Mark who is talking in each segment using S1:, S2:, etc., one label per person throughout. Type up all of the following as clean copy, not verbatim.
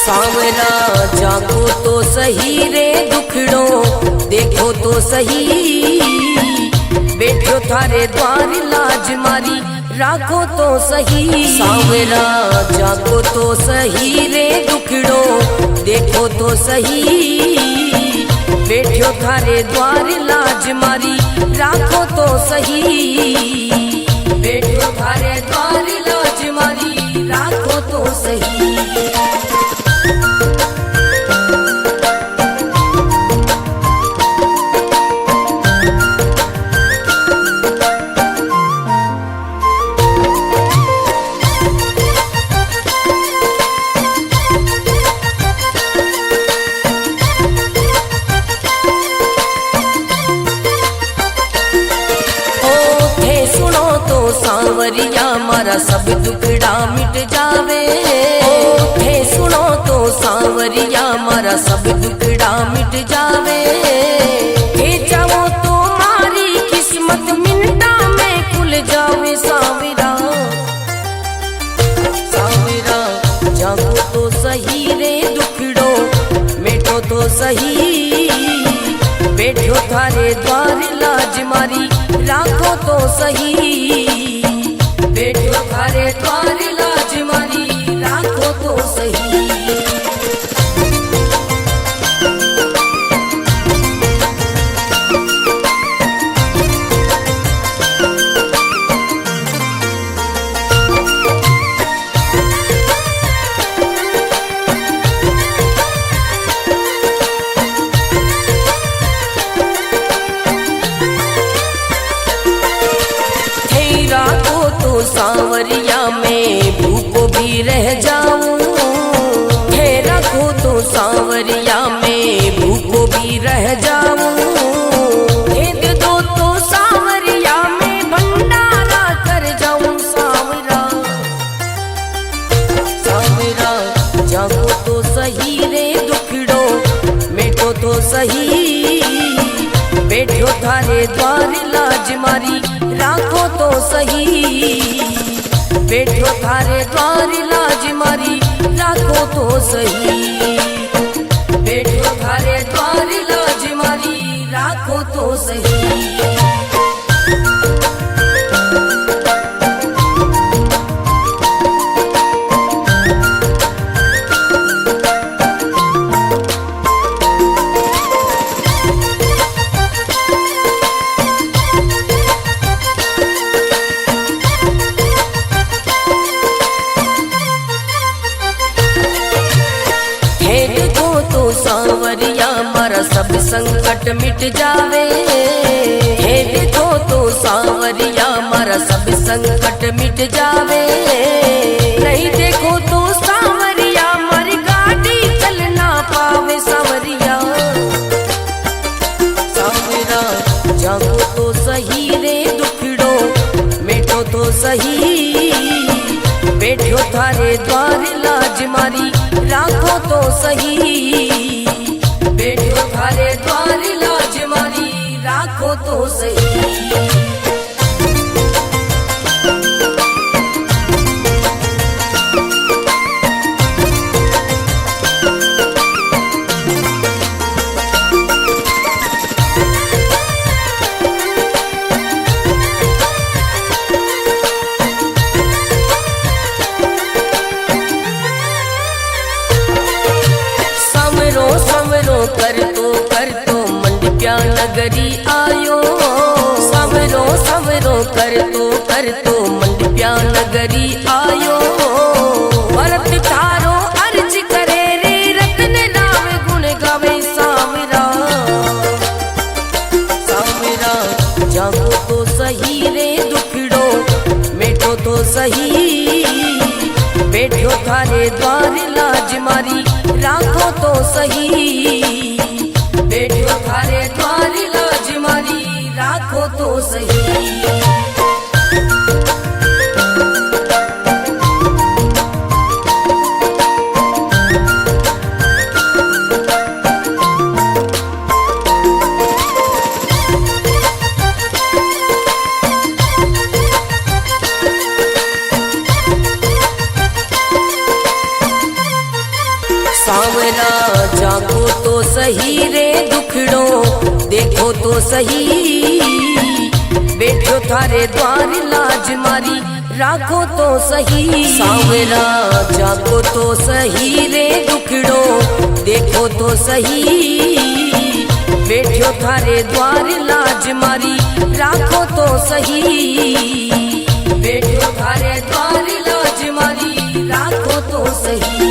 S1: सांवरा जागो तो सही रे दुखड़ो देखो तो सही, बैठो थारे द्वार लाज मारी राखो तो सही। सांवरा जागो तो सही रे दुखड़ो देखो तो सही, बैठो थारे द्वार लाज मारी राखो तो सही, बैठो थारे द्वार लाज मारी राखो तो सही। सांवरिया मारा सब दुखड़ा मिट जावे, थे सुनो तो सांवरिया मारा सब दुखड़ा मिट जावे, थे जाओ तो मारी किस्मत मिनटा में खुल जावे। सांवरा सांवरा जागो तो सही रे दुखड़ो मिटो तो सही, बैठो थारे द्वार लाज मारी राखो तो सही, बैठो थारे द्वार लाज मारी राखो तो सही। सांवरिया में भूखो भी रह जाऊं, है रखो तो सांवरिया में भूखो भी रह जाऊं, भेद दो तो सांवरिया में भंडारा कर जाऊं। सांवरा सांवरा जागो तो सही रे दुखड़ो मिटो तो सही, बैठो थारे द्वार लाज मारी राखो तो सही, बैठो थारे द्वार लाज मारी राखो तो सही, बैठो थारे द्वार लाज मारी राखो तो सही। सांवरिया मारा सब संकट मिट जावे, हे देखो तो सांवरिया मारा सब संकट मिट जावे, नहीं देखो तो सांवरिया मारी गाड़ी चल ना पावे। सांवरिया सांवरा जागो तो सही रे दुखड़ो मिटो तो सही, बैठो थारे द्वार लाज मारी राखो तो सही, बैठो थारे द्वार लाज मारी राखो तो सही। कर तो मंडप्या नगरी आयो, सांवरो सांवरो कर तो मंडप्या नगरी आयो, भरत थारो अर्ज करे रे रत्न राम गुण गावे। सांवरा सांवरा जागो तो सही रे दुखड़ो मिटो तो सही, बैठो थारे द्वार लाज मारी राखो तो सही, बैठो थारे द्वार लाज मारी राखो तो सही। सावरा जागो तो सही रे दुखड़ो देखो तो सही, बैठो थारे द्वार लाज मारी राखो तो सही। सावरा जागो तो सही रे दुखड़ो देखो तो सही, बैठो थारे द्वार लाज मारी राखो तो सही, बैठो थारे द्वार लाज मारी राखो तो सही।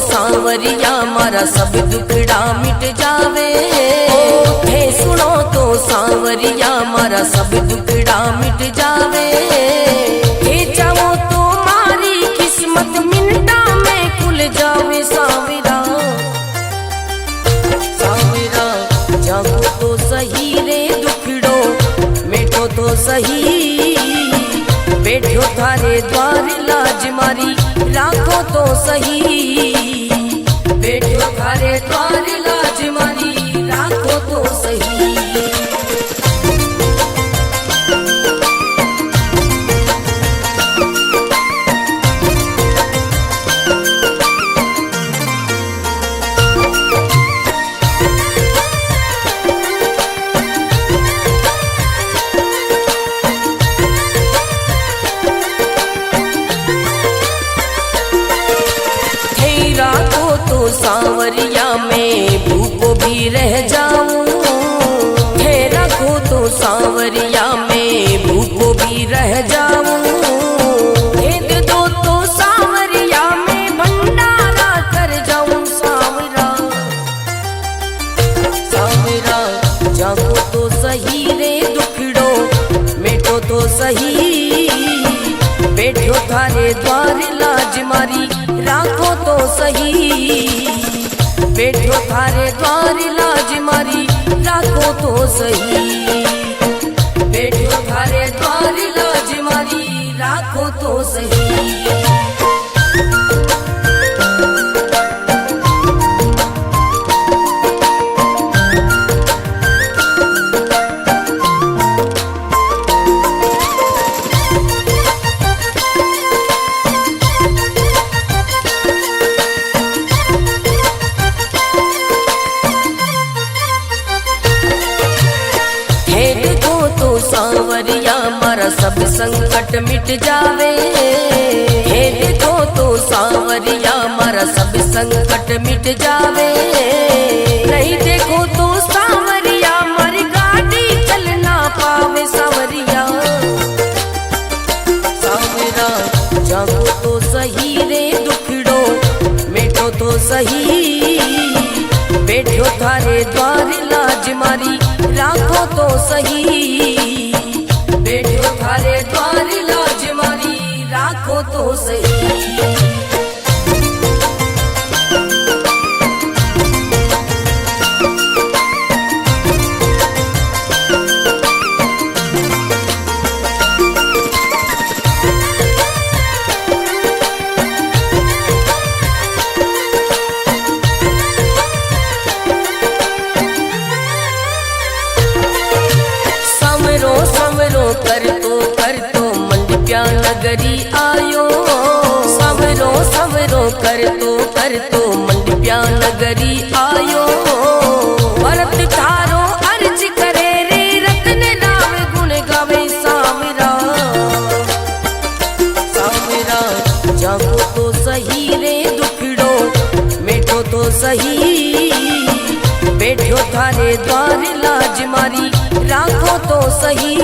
S1: सांवरिया मारा सब दुखड़ा मिट जावे, हे सुनो तो सांवरिया मारा सब दुखड़ा मिट जावे, हे चाहो तो मारी किस्मत मिनटा में खुल जावे। सांवरा सांवरा जागो तो सही रे दुखड़ो मिटो तो सही, बैठो थारे द्वार लाज मारी राखो तो सही, बैठो थारे द्वार लाज मारी राखो तो सही। सांवरिया में भूखो भी रह जाऊं, हे रखो तो सांवरिया में भूखो भी रह जाऊं, भेद दो तो सांवरिया में भंडारा कर जाऊं। सांवरा सांवरा जागो तो सही रे दुखड़ो मिटो तो सही, बैठो थारे द्वार लाज मारी राखो तो सही, बैठो थारे द्वार लाज मारी राखो तो सही, बैठो थारे द्वार लाज मारी राखो तो सही। सांवरिया मारा सब संकट मिट जावे, हे देखो तो सांवरिया मारा सब संकट मिट जावे, नहीं देखो तो सांवरिया मारी गाड़ी चल ना पावे। सांवरिया सांवरा जागो तो सही रे दुखड़ो मिटो तो सही, बैठो थारे द्वार लाज मारी राखो तो सही, बैठो थारे द्वार लाज मारी राखो तो सही। कर तो मंडप्या नगरी आयो, सवरो सवरो कर तो मंडप्या नगरी आयो, भरत थारो अर्ज करे रे रतन राम गुण गावे। सांवरा सांवरा जागो तो सही रे दुखड़ो मिटो तो सही, बैठो थारे द्वार लाज मारी राखो तो सही,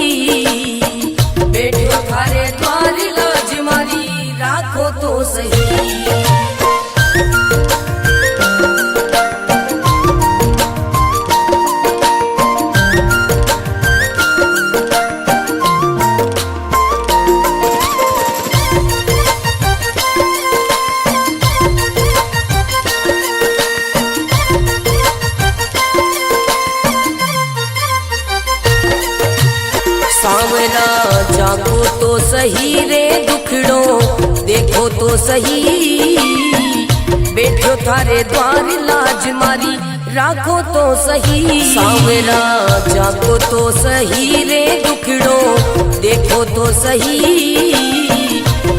S1: बैठो थारे द्वार लाज मारी राखो तो सही। सावरा जागो तो सही रे दुखड़ो देखो तो सही, बैठो थारे द्वार लाज मारी राखो तो सही। सावरा जागो तो सही रे दुखड़ो देखो तो सही,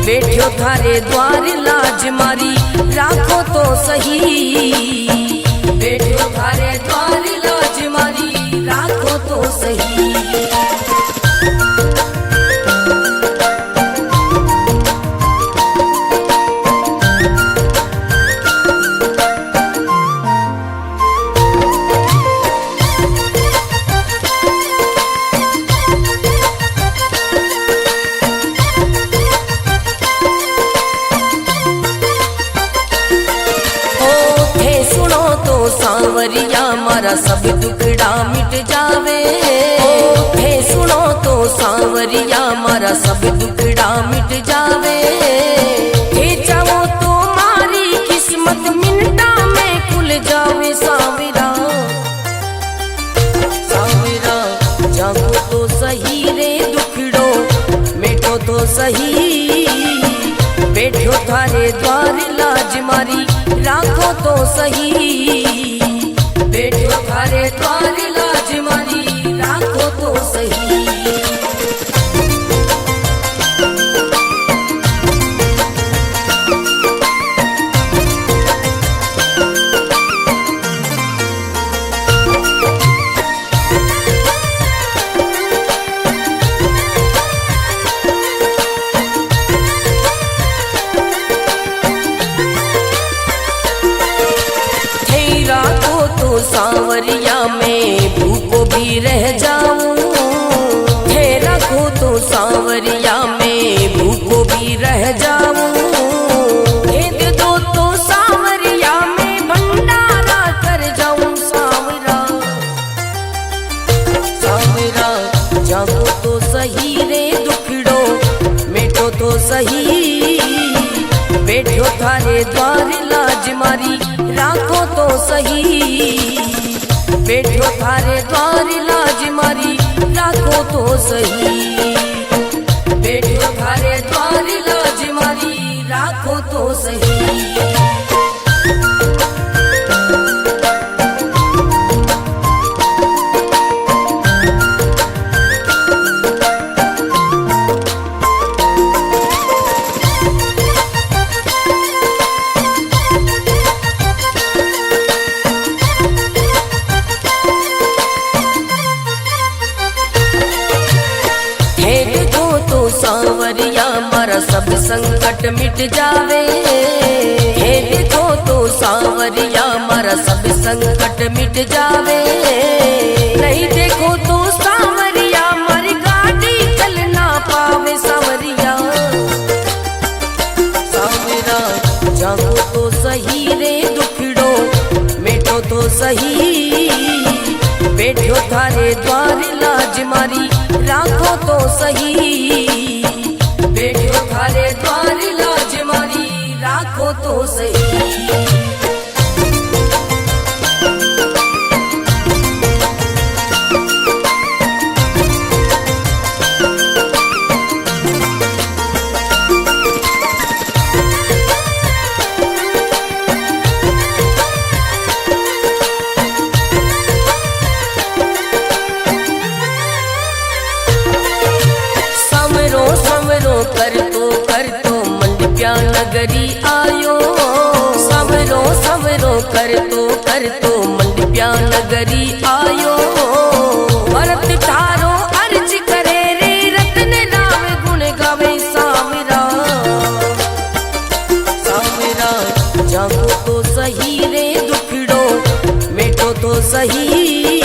S1: बैठो थारे द्वार लाज मारी राखो तो सही, बैठो थारे द्वार लाज मारी राखो तो सही। सांवरिया मारा सब दुखड़ा मिट जावे, हे सुनो तो सांवरिया मारा सब दुखड़ा मिट जावे, हे चाहो तो मारी किस्मत मिनटा में खुल जावे। सांवरा सांवरा जागो तो सही रे दुखड़ो मिटो तो सही, बैठो थारे द्वार लाज मारी राखो तो सही, बैठो थारे द्वार लाज मारी राखो तो सही। सांवरिया में भूखो भी रह जाऊं, हे रखो तो सांवरिया में भूखो भी रह जाऊं, हे दे दो तो सांवरिया में भंडारा कर जाऊं। सांवरा सांवरा जागो तो सही रे दुखड़ो मिटो तो सही, बैठो थारे द्वार लाज मारी राखो तो सही, बैठो थारे द्वार लाज मारी राखो तो सही, बैठो थारे द्वार लाज मारी राखो तो सही। सांवरिया मारा सब संकट मिट जावे, हे देखो तो सांवरिया मारा सब संकट मिट जावे, नहीं देखो तो सांवरिया मारी गाड़ी चल ना पावे। सांवरिया सांवरा जागो तो सही रे दुखड़ो मिटो तो सही, बैठो थारे द्वार लाज मारी राखो तो सही, बैठो थारे द्वार लाज मारी राखो तो सही। कर तो मंडप्या नगरी आयो, सवरो सवरो कर तो मंडप्या नगरी आयो, भरत थारो अर्ज करे रे रतन राम गुण गावे। सांवरा सांवरा जागो तो सही रे दुखड़ो मिटो तो सही,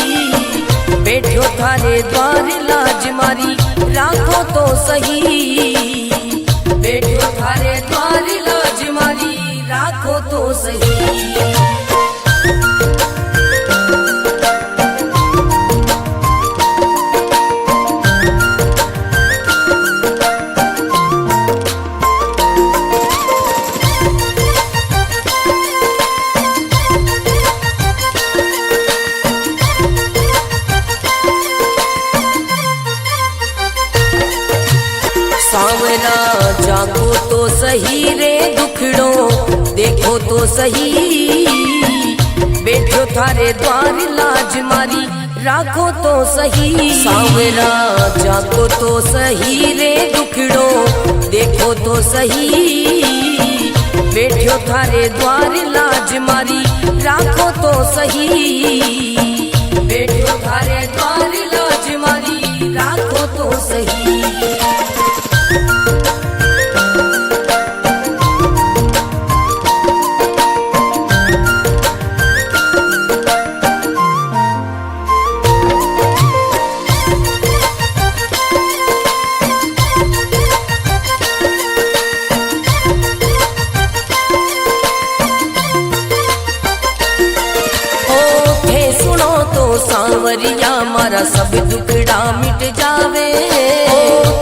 S1: बैठो थारे द्वार लाज मारी राखो तो सही, बैठो थारे द्वार लाज मारी राखो तो सही। जाको तो सही रे दुखड़ो देखो तो सही, बैठो थारे द्वार लाज मारी राखो तो सही। सांवरा जाको तो सही रे दुखड़ो देखो तो सही, बैठो थारे द्वार लाज मारी राखो तो सही, बैठो थारे द्वार लाज मारी राखो तो सही। सांवरिया मारा सब दुखड़ा मिट जावे,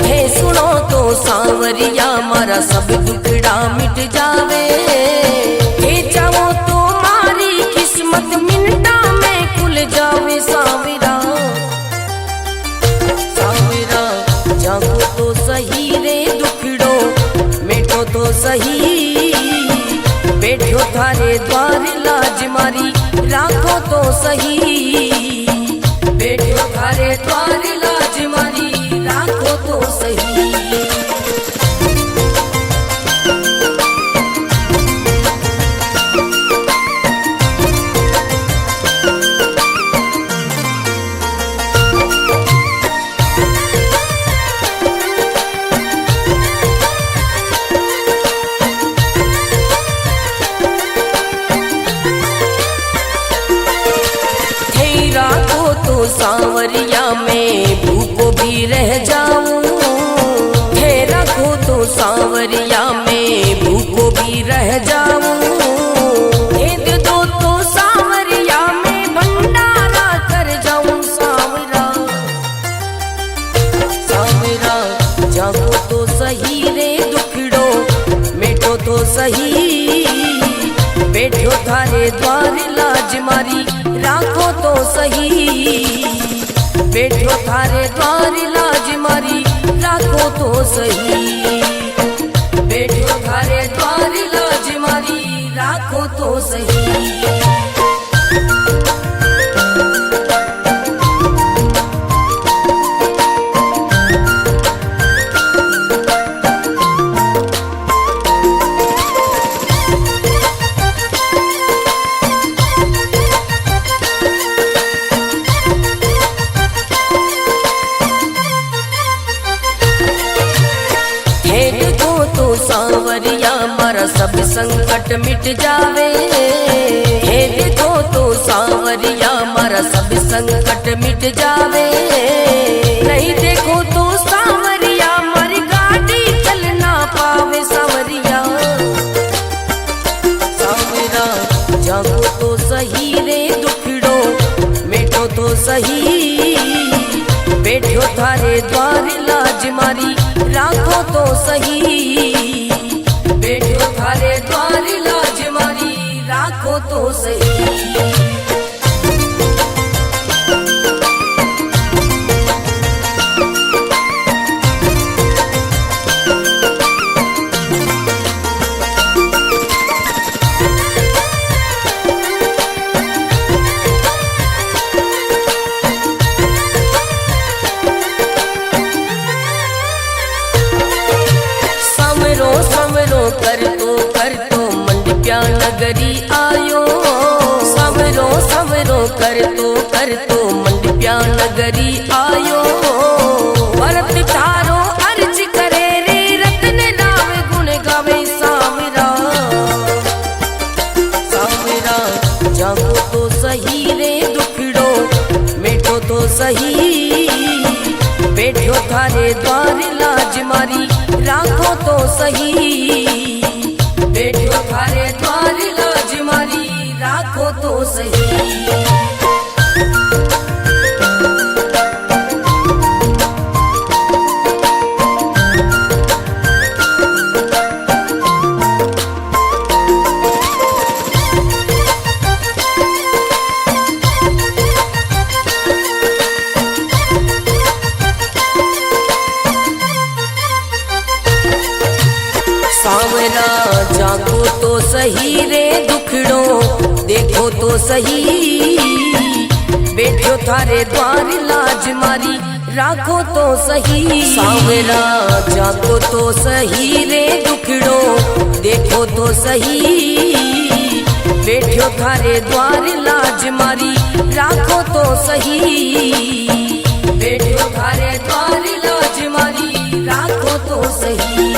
S1: हे सुनो तो सांवरिया मारा सब दुखड़ा मिट जावे। हे चाहो तो मारी किस्मत मिनटा में खुल जावे। सांवरा सांवरा जागो तो सही रे दुखड़ो मिटो तो सही, बैठो थारे द्वार लाज मारी राखो तो सही, बैठो थारे द्वार लाज मारी राखो तो सही। सांवरिया में भूखो भी रह जाऊं, थे रखो तो सांवरिया में भूखो भी रह जाऊं। भेद दो तो सांवरिया में भंडारा कर जाऊं। सांवरा सांवरा जागो तो सही रे दुखड़ो मिटो तो सही, बैठो थारे द्वार लाज मारी राखो तो सही, बैठो थारे द्वार लाज मारी राखो तो सही, बैठो थारे द्वार लाज मारी राखो तो सही। सांवरिया मारा सब संकट मिट जावे, हे देखो तो सांवरिया मारा सब संकट मिट जावे। नहीं देखो तो सांवरिया मारी गाड़ी चल ना पावे। सांवरिया सांवरा जागो तो सही रे दुखड़ो मिटो तो सही, बैठो थारे द्वार लाज मारी राखो तो सही, बैठो थारे द्वार लाज मारी राखो तो सही। कर तो मंडप्या नगरी आयो, सवरो सवरो कर तो मंडप्या नगरी आयो। भरत तारो अर्ज करे रे रतन नाम गुण गावे। सांवरा सांवरा जागो तो सही रे दुखड़ो मिटो तो सही, बैठो थारे द्वार लाज मारी राखो तो सही, बैठो थारे द्वार लाज मारी राखो तो सही। सही रे दुखड़ो, देखो तो सही बैठो थारे द्वार लाज मारी, राखो तो सही सांवरा जागो तो सही रे दुखड़ो, देखो तो सही बैठो थारे द्वार लाज मारी, राखो तो सही बैठो थारे द्वार लाज मारी, राखो तो सही।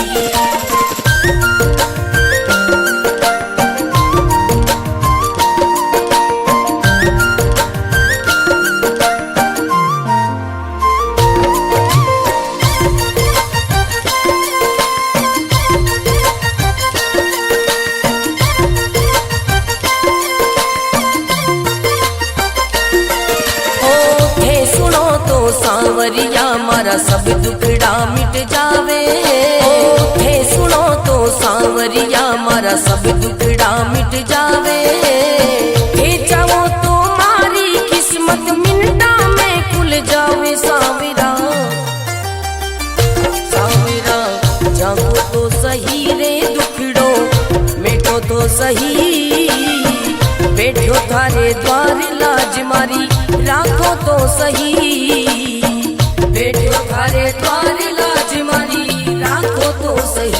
S1: सांवरिया मारा सब दुखड़ा मिट जावे, थे सुनो तो सांवरिया मारा सब दुखड़ा मिट जावे, थे चाहो तो मारी किस्मत मिनटा में खुल जावे सांवरा, सांवरा जागो तो सही रे दुखड़ो, मिटो तो सही बैठो थारे द्वार लाज मारी, राखो तो सही बैठो थारे द्वार लाज मारी, राखो तो सही।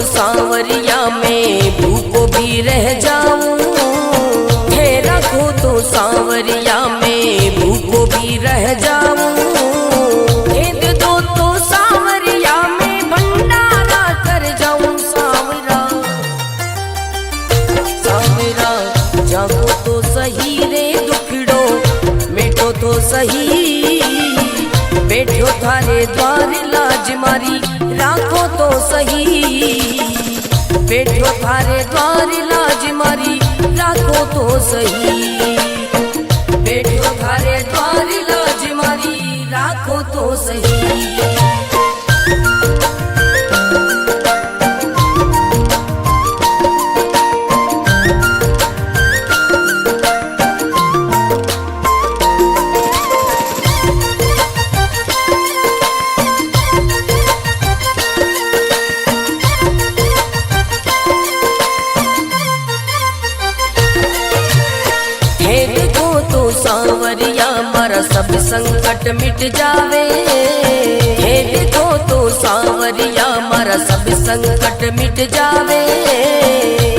S1: सांवरिया में भूखो भी रह जाऊं, है रखो तो सांवरिया में भूखो भी रह जाऊं, भेद दो तो सांवरिया में भंडारा कर जाऊं सांवरा, सांवरा जागो तो सही रे दुखड़ो, मिटो तो सही बैठो थारे द्वार लाज मारी, राखो तो सही बैठो थारे द्वार लाज मारी, राखो तो सही बैठो थारे द्वार लाज मारी, राखो तो सही। सांवरिया मारा सब संकट मिट जावे, हे देखो तो सांवरिया मारा सब संकट मिट जावे,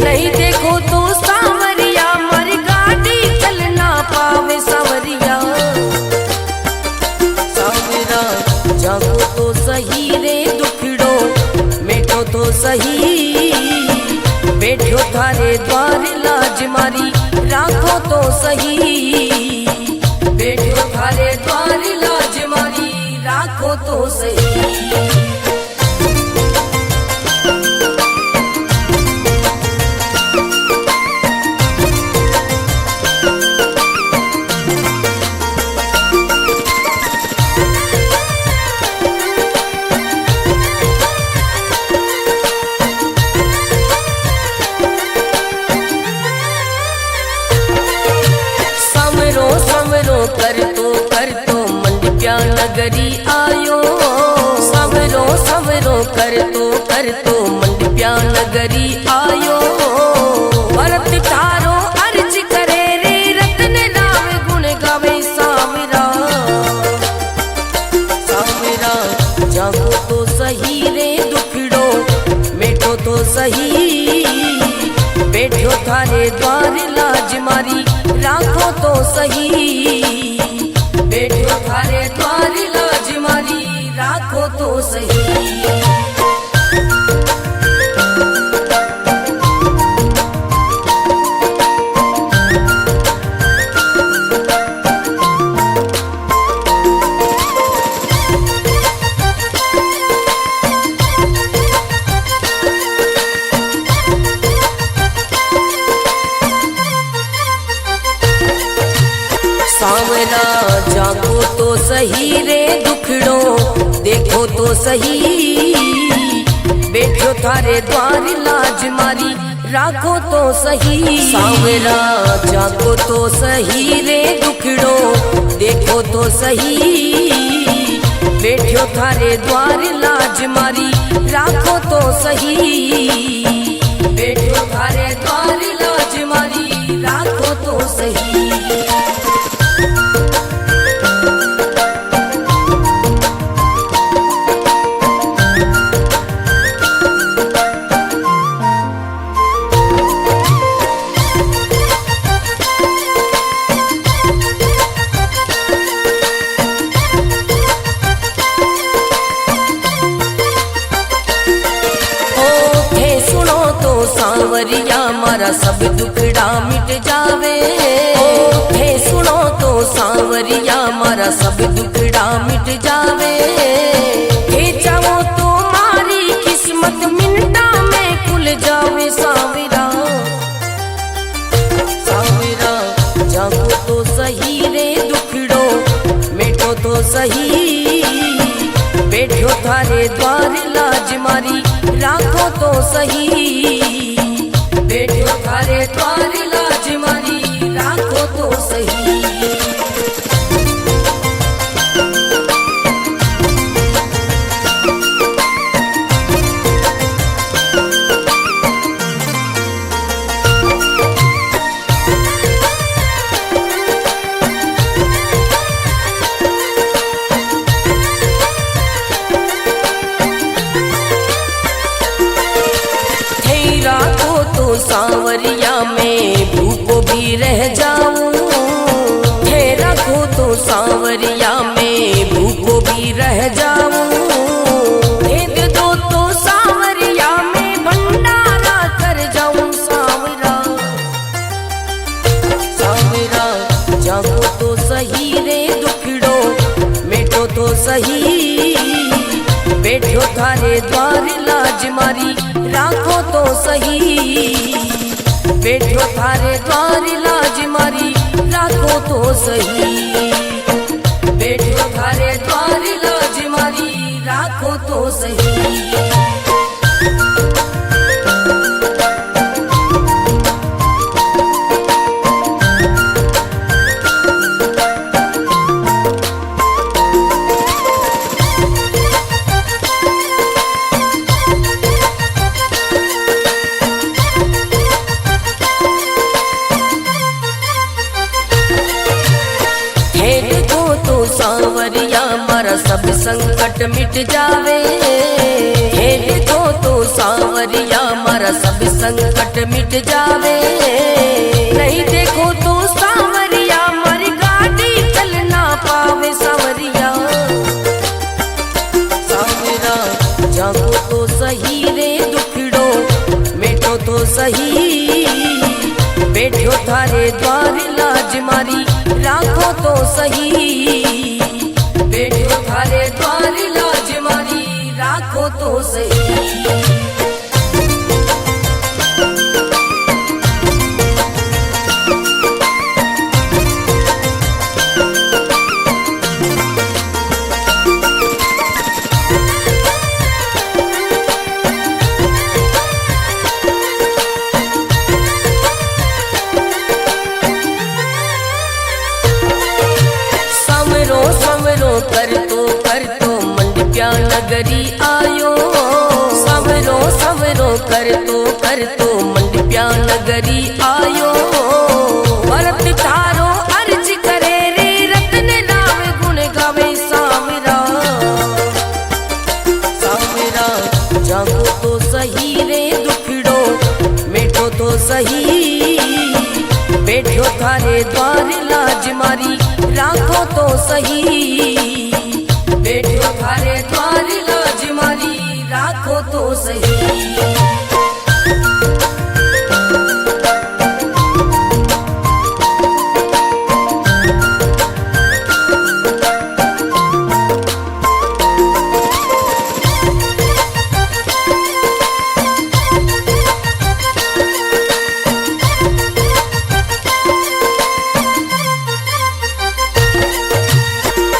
S1: नहीं देखो तो सांवरिया मारी गाड़ी चल ना पावे सांवरिया, सांवरा जागो तो सही रे दुखड़ो, मिटो तो सही बैठो थारे द्वार लाज मारी, राखो तो सही बैठो थारे द्वार लाज मारी, राखो तो सही। कर तो मंडप्या नगरी आयो, समरो समरो कर तो मंडप्या नगरी आयो, भरत तारो अर्ज करे रे रतन राम गुण गावे सांवरा, सांवरा जागो तो सही रे दुखड़ो, मिटो तो सही बैठो थारे द्वार लाज मारी, राखो तो सही बैठो थारे द्वार लाज मारी, राखो तो सही। सही, बैठो थारे द्वार लाज मारी राखो तो सही। सांवरा जागो तो सही रे दुखड़ो देखो तो सही, बैठो थारे द्वार लाज मारी राखो तो सही, बैठो थारे द्वार लाज मारी राखो तो सही। सांवरिया मारा सब दुखड़ा मिट जावे, हे सुनो तो सांवरिया मारा सब दुखड़ा मिट जावे, हे चाहो तो मारी किस्मत मिनटा में खुल जावे। सांवरा सांवरा जागो तो सही रे दुखड़ो मिटो तो सही, बैठो थारे द्वार लाज मारी राखो तो सही, बैठो थारे द्वार लाज मारी राखो तो सही। सांवरिया में भूखो भी रह जाऊं, हे रखो तो सांवरिया में भूखो भी रह जाऊं, भेद दो तो सांवरिया में भंडारा कर जाऊं। सांवरा सांवरा जागो तो सही रे दुखड़ो मिटो तो सही, बैठो थारे द्वार लाज मारी राखो तो सही, बैठो थारे द्वार लाज मारी राखो तो सही, बैठो थारे द्वार लाज मारी राखो तो सही। सांवरिया मारा सब संकट मिट जावे, हे देखो तो सांवरिया मारा सब संकट मिट जावे, नहीं देखो तो सांवरिया मारी गाड़ी चल ना पावे। सांवरिया सांवरा जागो तो सही रे दुखड़ो मिटो तो सही, बैठो थारे द्वार लाज मारी राखो तो सही, बैठो थारे द्वार लाज मारी राखो तो सही। कर तो मंडप्या नगरी आयो, सवरो सवरो कर तो मंडप्या नगरी आयो, भरत थारो अर्ज करे रे रतन राम गुण गावे। सांवरा सांवरा जागो तो सही रे दुखड़ो मिटो तो सही, बैठो थारे द्वार लाज मारी राखो तो सही, बैठो थारे द्वार लाज मारी राखो तो सही।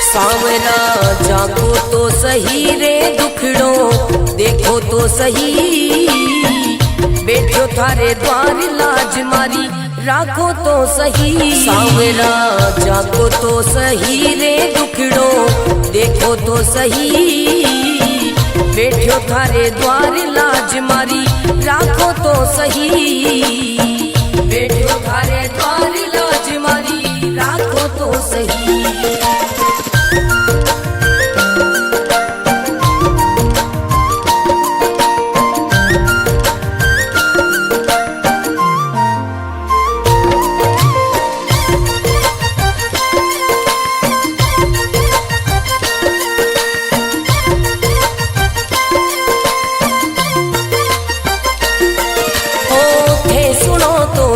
S1: सांवरा जागो तो सही रे दुख तो सही, बैठो थारे द्वार लाज मारी राखो तो सही। सांवरा जागो तो सही रे दुखड़ो देखो तो सही, बैठो थारे द्वार लाज मारी राखो तो सही, बैठो थारे द्वार लाज मारी राखो तो सही।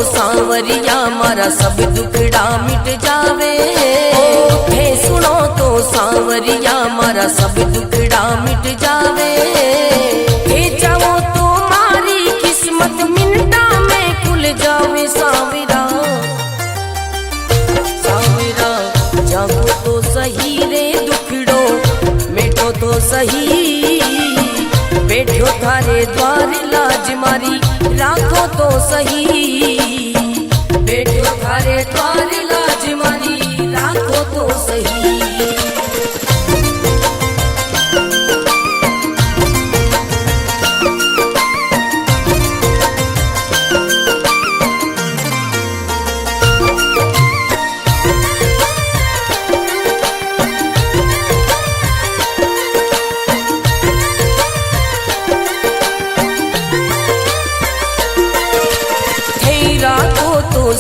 S1: सांवरिया मारा सब दुखड़ा मिट जावे, हे सुनो तो सांवरिया मारा सब दुखड़ा मिट जावे। हे जाओ तो मारी किस्मत मिनटा में खुल जावे। सांवरा सांवरा जागो तो सही रे दुखड़ो मिटो तो सही, बैठो थारे द्वार लाज मारी राखो तो सही, बैठो थारे द्वार लाज मारी राखो तो सही।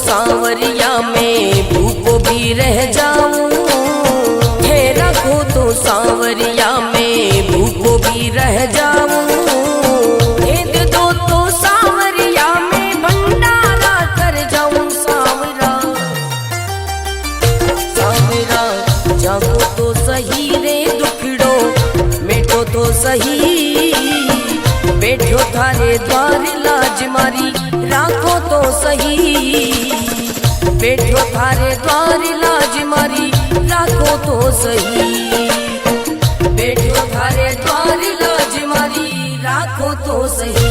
S1: सांवरिया में भूखो भी रह जाऊं, हे रखो तो सांवरिया में भूखो भी रह जाऊं। हे दे दो तो सांवरिया में भंडारा कर जाऊं। सांवरा सांवरा जागो तो सही रे दुखड़ो मिटो तो सही, बैठो थारे द्वार लाज मारी राखो तो सही, बैठो थारे द्वार लाज मारी राखो तो सही, बैठो थारे द्वार लाज मारी राखो तो सही।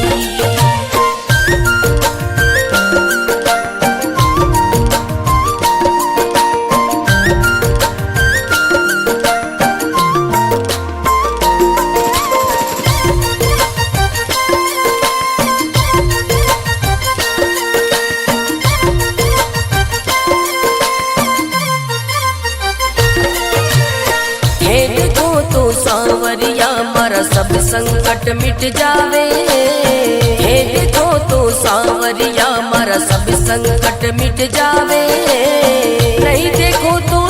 S1: सांवरिया मारा सब संकट मिट जावे, हे देखो तो सांवरिया मारा सब संकट मिट जावे। नहीं देखो तो